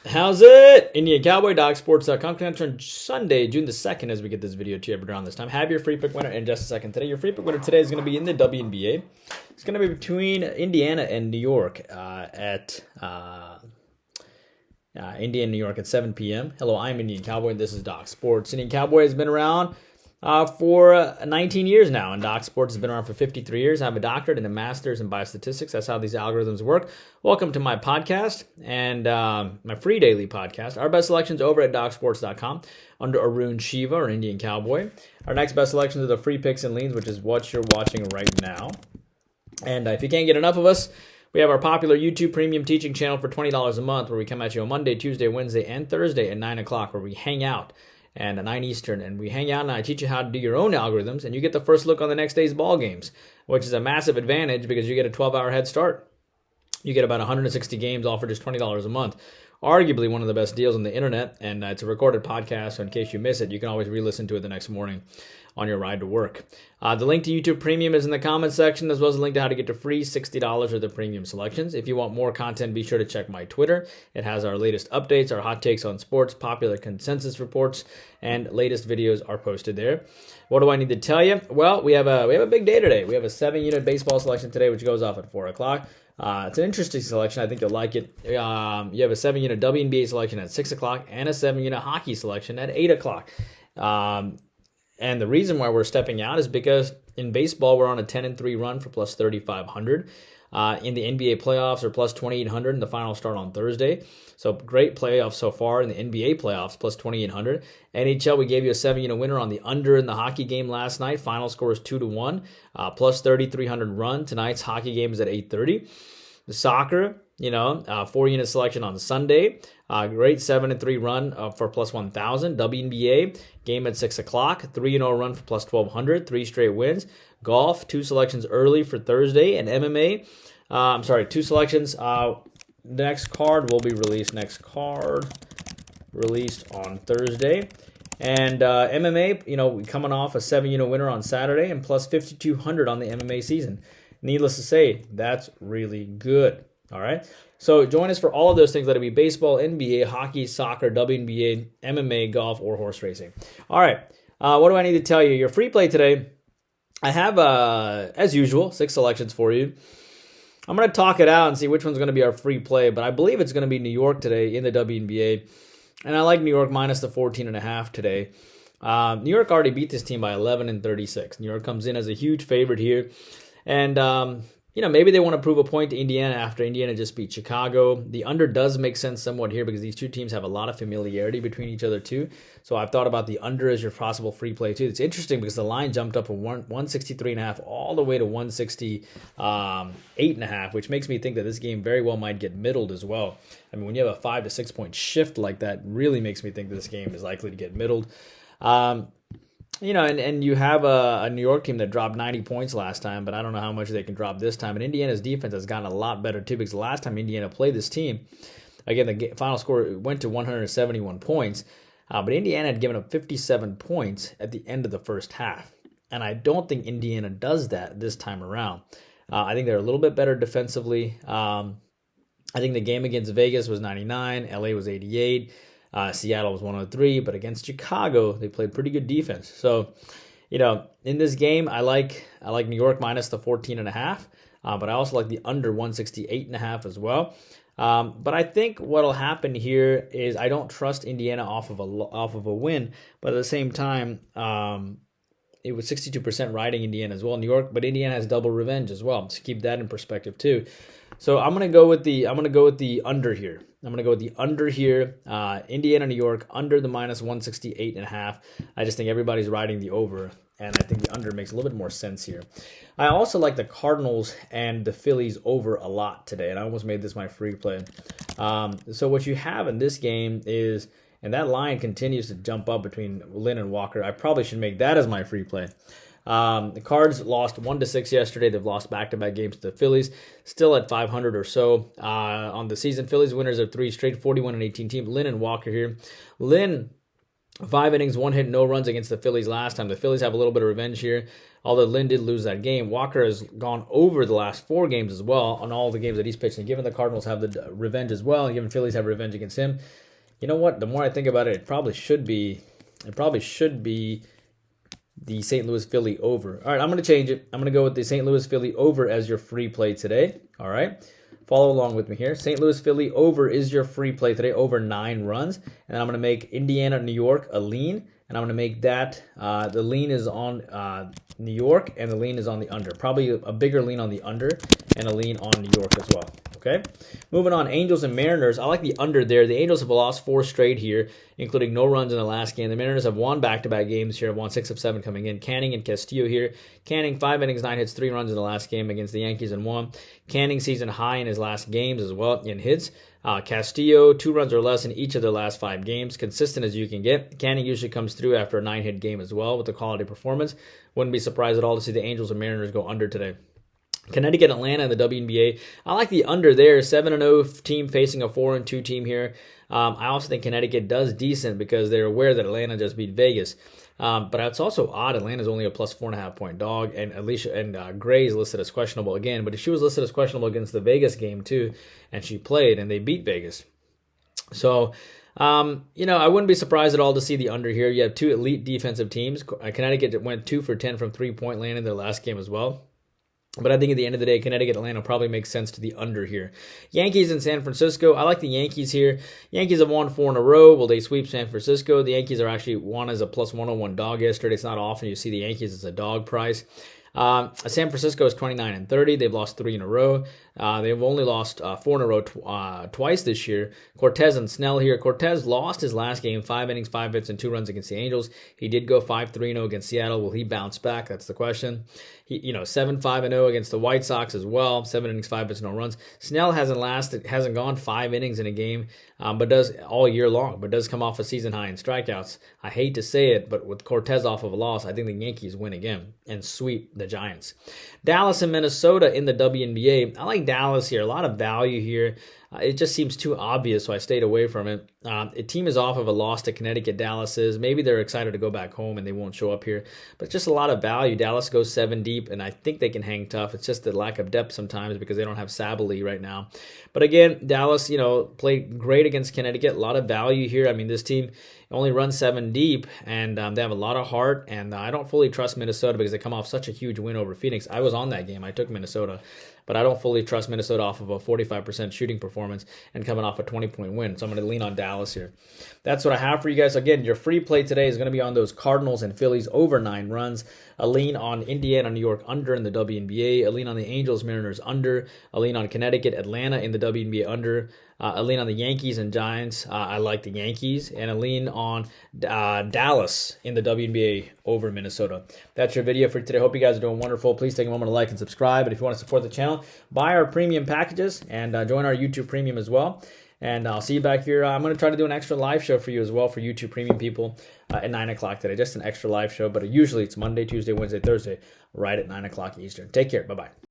How's it? Indian Cowboy, DocSports.com. Connect on Sunday, June the 2nd, as we get this video to you every around this time. Have your free pick winner in just a second today. Your free pick winner today is going to be in the WNBA. It's going to be between Indiana and New York at New York at 7 p.m. Hello, I'm Indian Cowboy, and this is Doc Sports. Indian Cowboy has been around for 19 years now, and Doc Sports has been around for 53 years. I have a doctorate and a master's in Biostatistics. That's how these algorithms work. Welcome to my podcast and my free daily podcast. Our best selections over at docsports.com under Arun Shiva or Indian Cowboy. Our next best selections are the free picks and leans, which is what you're watching right now. And if you can't get enough of us, we have our popular YouTube premium teaching channel for $20 a month, where we come at you on Monday, Tuesday, Wednesday, and Thursday at 9 o'clock, where we hang out and at 9 Eastern, and we hang out and I teach you how to do your own algorithms, and you get the first look on the next day's ball games, which is a massive advantage because you get a 12-hour head start. You get about 160 games all for just $20 a month. Arguably one of the best deals on the internet, and it's a recorded podcast, so in case you miss it, you can always re-listen to it the next morning on your ride to work. The link to YouTube Premium is in the comments section, as well as a link to how to get to free $60 of the premium selections. If you want more content, be sure to check my Twitter. It has our latest updates, our hot takes on sports, popular consensus reports, and latest videos are posted there. What do I need to tell you? Well, we have a big day today. We have a 7-unit baseball selection today, which goes off at 4 o'clock. It's an interesting selection. I think you'll like it. You have a 7-unit WNBA selection at 6 o'clock and a 7-unit hockey selection at 8 o'clock. And the reason why we're stepping out is because in baseball, we're on a 10-3 run for plus 3,500. In the NBA playoffs are plus 2,800, and the finals start on Thursday. So great playoffs so far in the NBA playoffs, plus 2,800. NHL, we gave you a 7-unit winner on the under in the hockey game last night. Final score is 2-1, plus 3,300 run. Tonight's hockey game is at 8:30. The soccer, 4-unit selection on Sunday. Great 7-3 run for plus 1,000. WNBA, game at 6 o'clock. 3-0 run for plus 1,200. 3 straight wins. Golf, 2 selections early for Thursday. And MMA, 2 selections. Next card will be released. Next card released on Thursday. And MMA, coming off a 7-unit winner on Saturday and plus 5,200 on the MMA season. Needless to say, that's really good. All right. So join us for all of those things. That'll be baseball, NBA, hockey, soccer, WNBA, MMA, golf, or horse racing. All right. What do I need to tell you? Your free play today, I have, as usual, 6 selections for you. I'm going to talk it out and see which one's going to be our free play, but I believe it's going to be New York today in the WNBA. And I like New York minus the 14.5 today. New York already beat this team by 11-36. New York comes in as a huge favorite here. And, maybe they want to prove a point to Indiana after Indiana just beat Chicago. The under does make sense somewhat here because these two teams have a lot of familiarity between each other too. So I've thought about the under as your possible free play too. It's interesting because the line jumped up from 163.5 all the way to 168.5, which makes me think that this game very well might get middled as well. I mean, when you have a 5 to 6 point shift like that, really makes me think this game is likely to get middled. And you have a New York team that dropped 90 points last time, but I don't know how much they can drop this time. And Indiana's defense has gotten a lot better too, because the last time Indiana played this team, again, the final score went to 171 points, but Indiana had given up 57 points at the end of the first half. And I don't think Indiana does that this time around. I think they're a little bit better defensively. I think the game against Vegas was 99, LA was 88. Seattle was 103, but against Chicago, they played pretty good defense. So, in this game, I like New York minus the 14.5, but I also like the under 168.5 as well. But I think what'll happen here is I don't trust Indiana off of a win, but at the same time, it was 62% riding Indiana as well. New York, but Indiana has double revenge as well. So keep that in perspective too. So I'm gonna go with the under here. Indiana, New York, under the minus 168.5. I just think everybody's riding the over, and I think the under makes a little bit more sense here. I also like the Cardinals and the Phillies over a lot today, and I almost made this my free play. So what you have in this game is, and that line continues to jump up between Lynn and Walker. I probably should make that as my free play. The Cards lost 1-6 yesterday. They've lost back-to-back games to the Phillies, still at 500 or so on the season. Phillies winners of 3 straight, 41-18 team. Lynn and Walker here. Lynn 5 innings, 1 hit, no runs against the Phillies last time. The Phillies have a little bit of revenge here, although Lynn did lose that game. Walker has gone over the last 4 games as well on all the games that he's pitched. And given the Cardinals have the revenge as well, and given Phillies have revenge against him, you know what? The more I think about it, it probably should be the St. Louis Philly over. All right, I'm going to change it. I'm going to go with the St. Louis Philly over as your free play today. All right. Follow along with me here. St. Louis Philly over is your free play today, over 9 runs. And I'm going to make Indiana, New York a lean. And I'm going to make that, the lean is on New York and the lean is on the under. Probably a bigger lean on the under and a lean on New York as well. Okay, moving on, Angels and Mariners. I like the under there. The Angels have lost 4 straight here, including no runs in the last game. The Mariners have won back-to-back games here, have won 6 of 7 coming in. Canning and Castillo here. Canning, 5 innings, 9 hits, 3 runs in the last game against the Yankees and 1. Canning season high in his last games as well in hits. Castillo, 2 runs or less in each of their last 5 games. Consistent as you can get. Canning usually comes through after a 9-hit game as well with a quality performance. Wouldn't be surprised at all to see the Angels and Mariners go under today. Connecticut, Atlanta in the WNBA. I like the under there. 7-0 team facing a 4-2 team here. I also think Connecticut does decent because they're aware that Atlanta just beat Vegas. But it's also odd. Atlanta's only a plus 4.5 point dog, and Gray is listed as questionable again. But she was listed as questionable against the Vegas game too, and she played, and they beat Vegas. So, I wouldn't be surprised at all to see the under here. You have 2 elite defensive teams. Connecticut went 2 for 10 from 3-point land in their last game as well. But I think at the end of the day, Connecticut, Atlanta probably makes sense to the under here. Yankees in San Francisco. I like the Yankees here. Yankees have won 4 in a row. Will they sweep San Francisco? The Yankees are actually won as a plus 101 dog yesterday. It's not often you see the Yankees as a dog price. San Francisco is 29-30. They've lost 3 in a row. They've only lost 4 in a row twice this year. Cortez and Snell here. Cortez lost his last game, 5 innings, 5 hits, and 2 runs against the Angels. He did go 5-3-0 against Seattle. Will he bounce back? That's the question. 7-5-0 against the White Sox as well. 7 innings, 5 hits, no runs. Snell hasn't gone 5 innings in a game, but does all year long, but does come off a season high in strikeouts. I hate to say it, but with Cortez off of a loss, I think the Yankees win again and sweep the Giants. Dallas and Minnesota in the WNBA. I like Dallas here. A lot of value here. It just seems too obvious, so I stayed away from it. The team is off of a loss to Connecticut. Dallas is. Maybe they're excited to go back home and they won't show up here. But just a lot of value. Dallas goes 7 deep, and I think they can hang tough. It's just the lack of depth sometimes because they don't have Sabally right now. But again, Dallas, played great against Connecticut. A lot of value here. I mean, this team only runs 7 deep, and they have a lot of heart. And I don't fully trust Minnesota because they come off such a huge win over Phoenix. I was on that game. I took Minnesota. But I don't fully trust Minnesota off of a 45% shooting performance and coming off a 20-point win. So I'm going to lean on Dallas here. That's what I have for you guys. Again, your free play today is going to be on those Cardinals and Phillies over 9 runs. A lean on Indiana, New York under in the WNBA. A lean on the Angels, Mariners under. A lean on Connecticut, Atlanta in the WNBA under. A lean on the Yankees and Giants. I like the Yankees. And a lean on Dallas in the WNBA over Minnesota. That's your video for today. Hope you guys are doing wonderful. Please take a moment to like and subscribe. And if you want to support the channel, buy our premium packages and join our YouTube premium as well. And I'll see you back here. I'm going to try to do an extra live show for you as well for YouTube premium people at 9 o'clock today. Just an extra live show. But usually it's Monday, Tuesday, Wednesday, Thursday, right at 9 o'clock Eastern. Take care. Bye-bye.